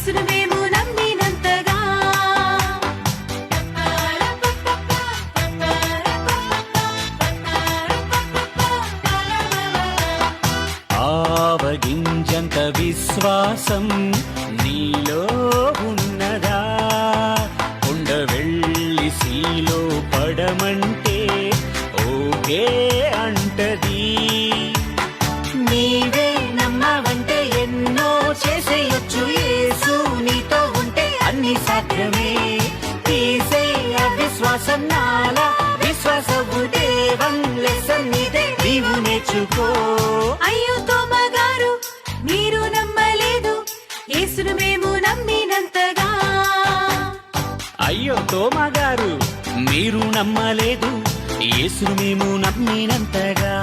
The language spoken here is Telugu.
యేసును మేము నమ్మినంతగా. ఆవగింజంత విశ్వాసం నీలో ఉన్నదా? కొండ వెళ్ళి సీలో పడమంటే ఓకే అంటది. నీవే నమ్మవంటే ఎన్నో చేసేయొచ్చు. యేసు నీతో ఉంటే అన్ని సాధ్యమే. తీసే అవిశ్వాసం నాలా విశ్వాసపు దేవం లెసన్ నీదే, నీవు నేర్చుకో. అయ్యో తోమగారు, మీరు నమ్మలేదు యేసును మేము నమ్మినంతగా. అయ్యో తోమగారు, మీరు నమ్మలేదు యేసును మేము నమ్మినంతగా.